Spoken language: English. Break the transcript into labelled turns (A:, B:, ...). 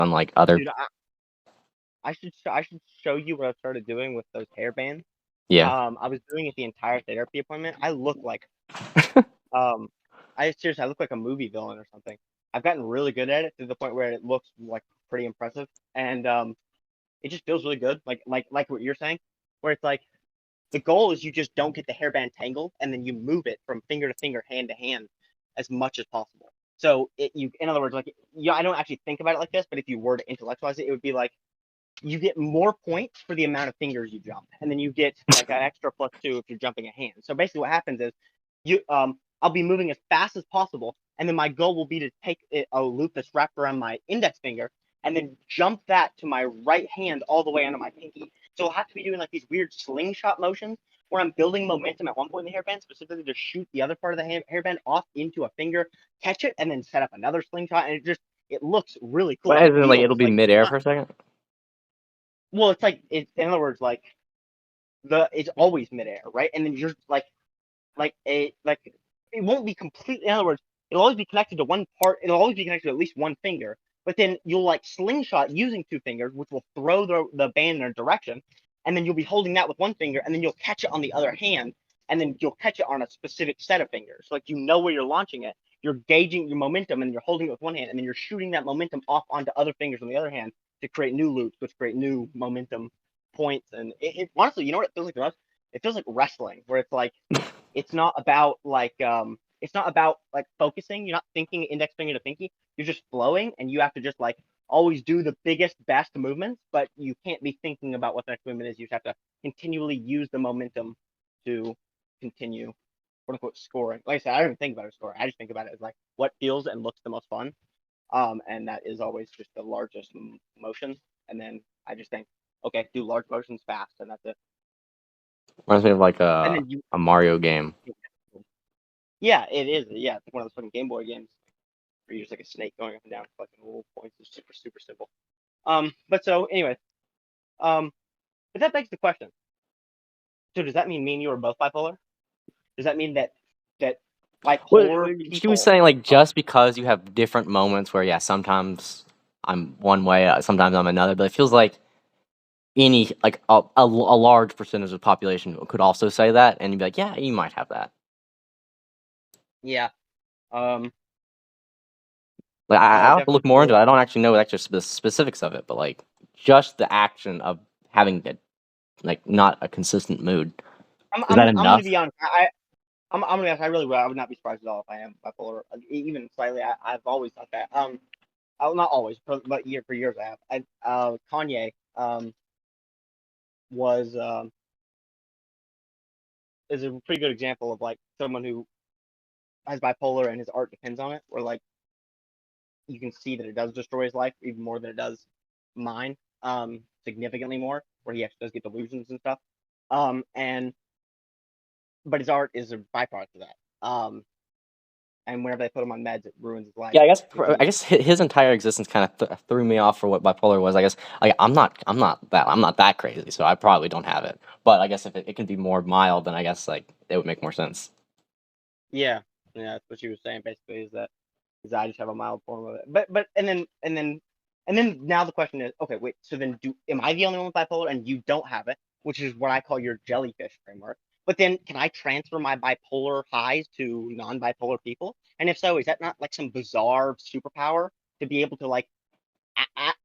A: unlike other.
B: Dude, I should show you what I started doing with those hairbands.
A: Yeah.
B: I was doing it the entire therapy appointment. I look like um, I seriously I look like a movie villain or something. I've gotten really good at it to the point where it looks like pretty impressive, and it just feels really good. Like what you're saying, where it's like the goal is you just don't get the hairband tangled, and then you move it from finger to finger, hand to hand, as much as possible. So in other words, like yeah, I don't actually think about it like this, but if you were to intellectualize it, it would be like you get more points for the amount of fingers you jump, and then you get like an extra +2 if you're jumping a hand. So basically, what happens is I'll be moving as fast as possible, and then my goal will be to take a loop that's wrapped around my index finger, and then jump that to my right hand all the way onto my pinky. So I'll have to be doing like these weird slingshot motions where I'm building momentum at one point in the hairband, specifically to shoot the other part of the hairband off into a finger, catch it, and then set up another slingshot, and it looks really cool,
A: But
B: and it
A: isn't it like it'll
B: feels
A: be
B: like
A: midair for a second?
B: well, it's like in other words, like it's always midair, right? And then you're like it won't be completely. In other words, it'll always be connected to one part. It'll always be connected to at least one finger. But then you'll like slingshot using two fingers, which will throw the band in a direction, and then you'll be holding that with one finger, and then you'll catch it on the other hand, and then you'll catch it on a specific set of fingers. Like you know where you're launching it. You're gauging your momentum, and you're holding it with one hand, and then you're shooting that momentum off onto other fingers on the other hand to create new loops, which create new momentum points. And honestly, you know what it feels like to us? It feels like wrestling, where it's like it's not about like focusing. You're not thinking index finger to pinky. You're just flowing, and you have to just like always do the biggest, best movements, but you can't be thinking about what the next movement is. You just have to continually use the momentum to continue, quote unquote, scoring. Like I said, I don't even think about it scoring. I just think about it as like what feels and looks the most fun. And that is always just the largest motion. And then I just think, okay, do large motions fast, and that's it.
A: Reminds me of like
B: And then you,
A: a Mario game.
B: yeah, it is. Yeah, it's like one of those fucking Game Boy games where you're just like a snake going up and down, collecting little points. It's super, super simple. But so anyway, um, but that begs the question. So does that mean me and you are both bipolar? Does that mean that
A: Well,
B: bipolar
A: she was
B: people?
A: saying like just because you have different moments where yeah, sometimes I'm one way, sometimes I'm another, but it feels like any like a large percentage of the population could also say that, and you'd be like, yeah, you might have that.
B: Yeah. Um,
A: Like
B: I
A: I'll have to
B: definitely
A: look more into it.
B: feel.
A: I don't actually know actually the specifics of it, but like just the action of having it like not a consistent mood. Is that
B: I'm gonna
A: enough?
B: be honest. I'm gonna be honest. I really would. I would not be surprised at all if I am bipolar, even slightly. I've always thought that. Not always, but for years I have. Kanye was is a pretty good example of like someone who has bipolar and his art depends on it. Where like you can see that it does destroy his life even more than it does mine. Significantly more, where he actually does get delusions and stuff. And but his art is a byproduct of that. And whenever they put him on meds, it ruins his life
A: Yeah, I guess
B: because he.
A: his entire existence kind of threw me off for what bipolar was. I guess like I'm not that crazy, so I probably don't have it. But I guess if it can be more mild, then I guess like it would make more sense.
B: Yeah, yeah, that's what she was saying basically is I just have a mild form of it. But and then now the question is, okay, wait, so then am I the only one with bipolar and you don't have it, which is what I call your jellyfish framework. But then can I transfer my bipolar highs to non-bipolar people? And if so, is that not like some bizarre superpower to be able to like